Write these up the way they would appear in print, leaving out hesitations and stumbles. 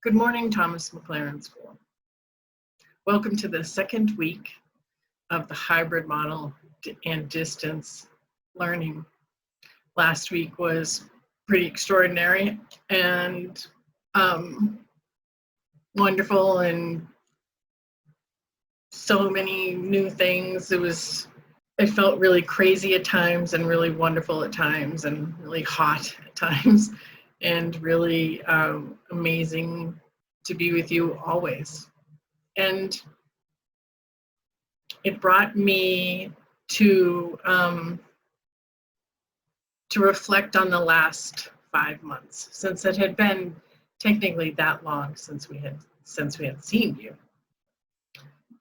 Good morning, Thomas MacLaren School. Welcome to the second week of the hybrid model and distance learning. Last week was pretty extraordinary and wonderful, and so many new things. It felt really crazy at times and really wonderful at times and really hot at times and really amazing to be with you always. And it brought me to reflect on the last 5 months, since it had been technically that long since we had seen you.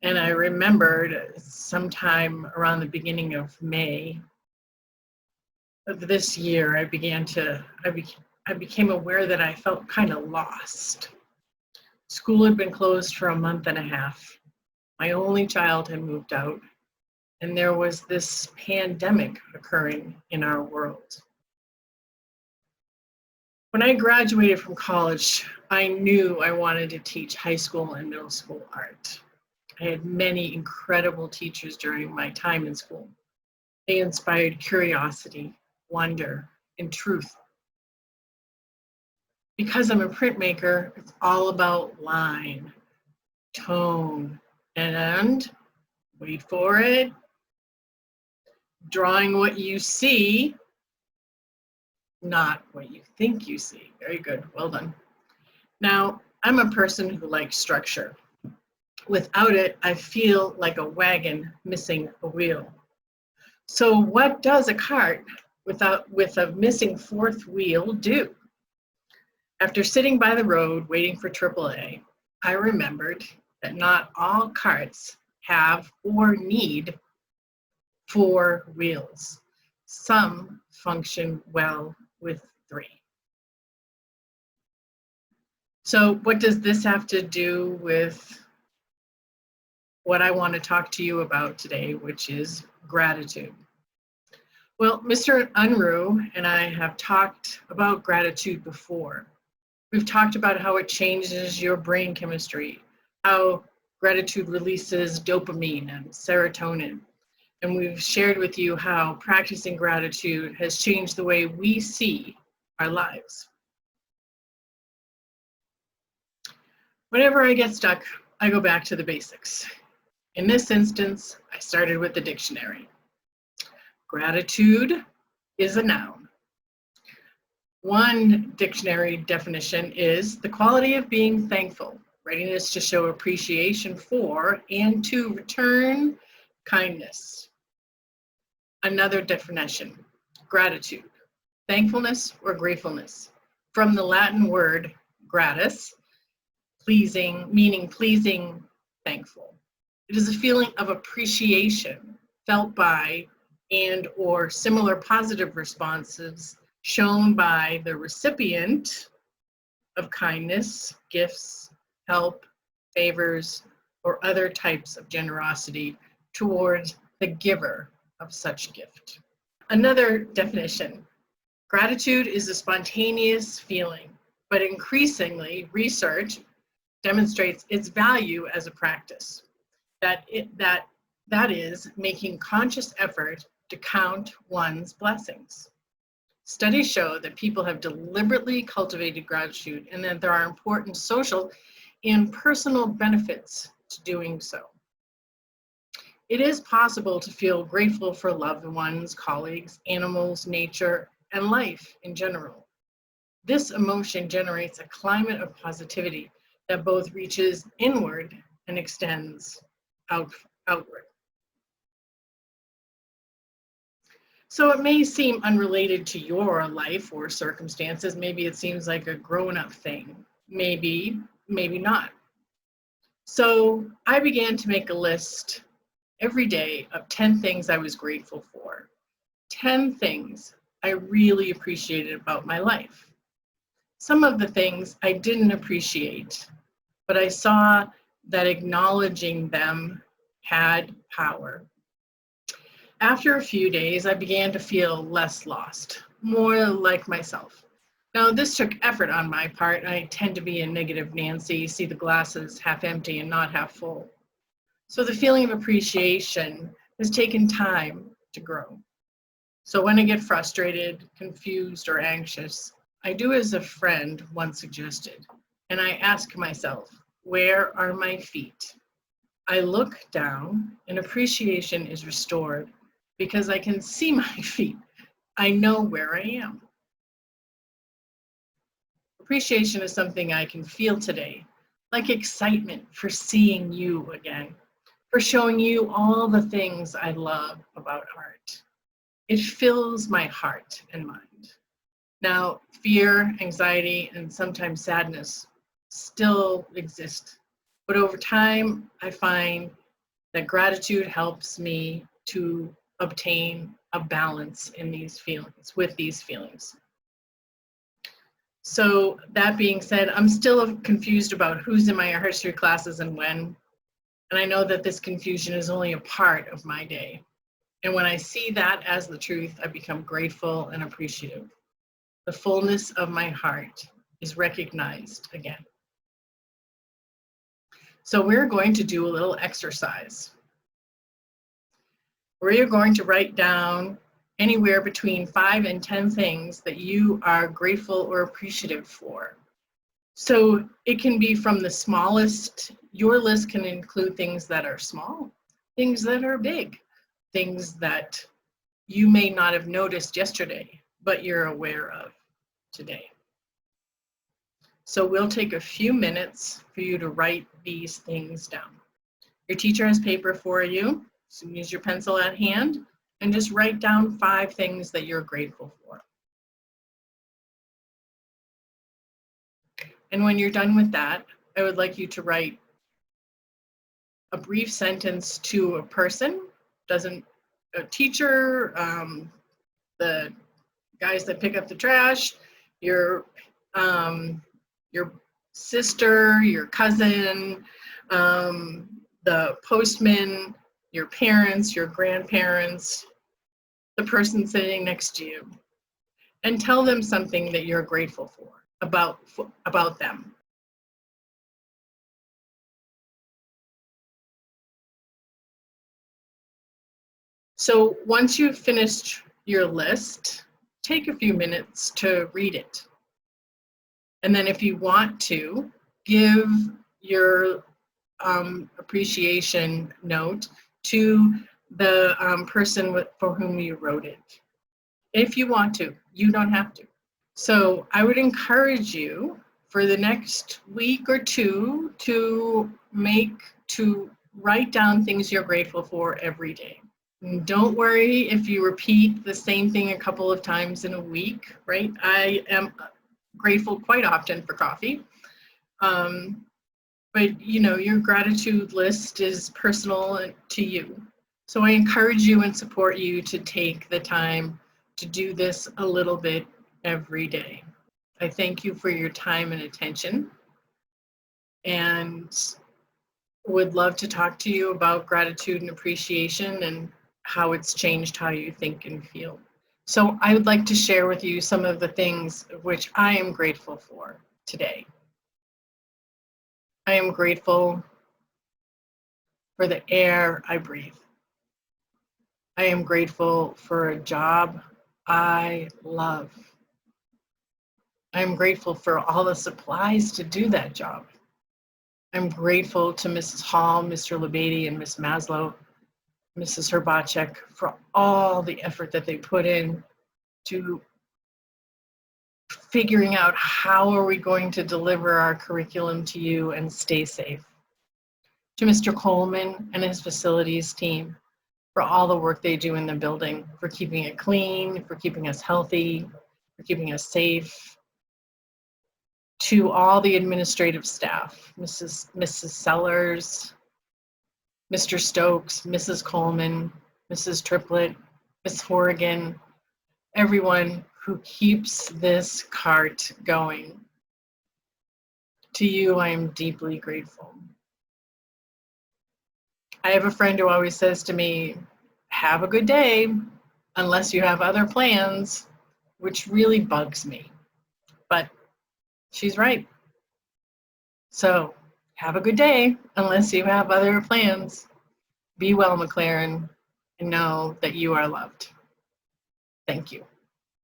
And I remembered sometime around the beginning of May of this year, I became aware that I felt kind of lost. School had been closed for a month and a half. My only child had moved out, and there was this pandemic occurring in our world. When I graduated from college, I knew I wanted to teach high school and middle school art. I had many incredible teachers during my time in school. They inspired curiosity, wonder, and truth. Because I'm a printmaker, it's all about line, tone, and, wait for it, drawing what you see, not what you think you see. Very good, well done. Now, I'm a person who likes structure. Without it, I feel like a wagon missing a wheel. So what does a cart with a missing fourth wheel do? After sitting by the road waiting for AAA, I remembered that not all carts have or need 4 wheels. Some function well with 3. So what does this have to do with what I want to talk to you about today, which is gratitude? Well, Mr. Unruh and I have talked about gratitude before. We've talked about how it changes your brain chemistry, how gratitude releases dopamine and serotonin. And we've shared with you how practicing gratitude has changed the way we see our lives. Whenever I get stuck, I go back to the basics. In this instance, I started with the dictionary. Gratitude is a noun. One dictionary definition is the quality of being thankful, readiness to show appreciation for and to return kindness. Another definition, gratitude, thankfulness or gratefulness, from the Latin word gratis, pleasing, meaning pleasing, thankful. It is a feeling of appreciation felt by and or similar positive responses shown by the recipient of kindness, gifts, help, favors, or other types of generosity towards the giver of such gift. Another definition, gratitude is a spontaneous feeling, but increasingly research demonstrates its value as a practice. That is making conscious effort to count one's blessings. Studies show that people have deliberately cultivated gratitude and that there are important social and personal benefits to doing so. It is possible to feel grateful for loved ones, colleagues, animals, nature, and life in general. This emotion generates a climate of positivity that both reaches inward and extends outward. So it may seem unrelated to your life or circumstances. Maybe it seems like a grown-up thing. Maybe not. So I began to make a list every day of 10 things I was grateful for. 10 things I really appreciated about my life. Some of the things I didn't appreciate, but I saw that acknowledging them had power. After a few days, I began to feel less lost, more like myself. Now, this took effort on my part. I tend to be a negative Nancy, see the glasses half empty and not half full. So the feeling of appreciation has taken time to grow. So when I get frustrated, confused, or anxious, I do as a friend once suggested, and I ask myself, where are my feet? I look down and appreciation is restored because I can see my feet. I know where I am. Appreciation is something I can feel today, like excitement for seeing you again, for showing you all the things I love about art. It fills my heart and mind. Now, fear, anxiety, and sometimes sadness still exist, but over time, I find that gratitude helps me to obtain a balance in these feelings, with these feelings. So that being said, I'm still confused about who's in my art history classes and when. And I know that this confusion is only a part of my day. And when I see that as the truth, I become grateful and appreciative. The fullness of my heart is recognized again. So we're going to do a little exercise. We're going to write down anywhere between 5 and 10 things that you are grateful or appreciative for. So it can be from the smallest. Your list can include things that are small, things that are big, things that you may not have noticed yesterday, but you're aware of today. So we'll take a few minutes for you to write these things down. Your teacher has paper for you, so use your pencil at hand and just write down 5 things that you're grateful for. And when you're done with that, I would like you to write a brief sentence to a person, a teacher, the guys that pick up the trash, your sister, your cousin, the postman, your parents, your grandparents, the person sitting next to you, and tell them something that you're grateful for about them. So once you've finished your list, take a few minutes to read it. And then if you want to, give your appreciation note to the person for whom you wrote it. If you want to, you don't have to. So I would encourage you for the next week or two to write down things you're grateful for every day. And don't worry if you repeat the same thing a couple of times in a week, right? I am grateful quite often for coffee. But you know, your gratitude list is personal to you. So I encourage you and support you to take the time to do this a little bit every day. I thank you for your time and attention, and would love to talk to you about gratitude and appreciation and how it's changed how you think and feel. So I would like to share with you some of the things which I am grateful for today. I am grateful for the air I breathe. I am grateful for a job I love. I am grateful for all the supplies to do that job. I'm grateful to Mrs. Hall, Mr. Labady, and Ms. Maslow, Mrs. Herbacek, for all the effort that they put in to figuring out how are we going to deliver our curriculum to you and stay safe. To Mr. Coleman and his facilities team for all the work they do in the building, for keeping it clean, for keeping us healthy, for keeping us safe. To all the administrative staff, Mrs. Sellers, Mr. Stokes, Mrs. Coleman, Mrs. Triplett, Ms. Horrigan, everyone who keeps this cart going. To you, I am deeply grateful. I have a friend who always says to me, have a good day, unless you have other plans, which really bugs me. but she's right. So have a good day, unless you have other plans. Be well, MacLaren, and know that you are loved. Thank you.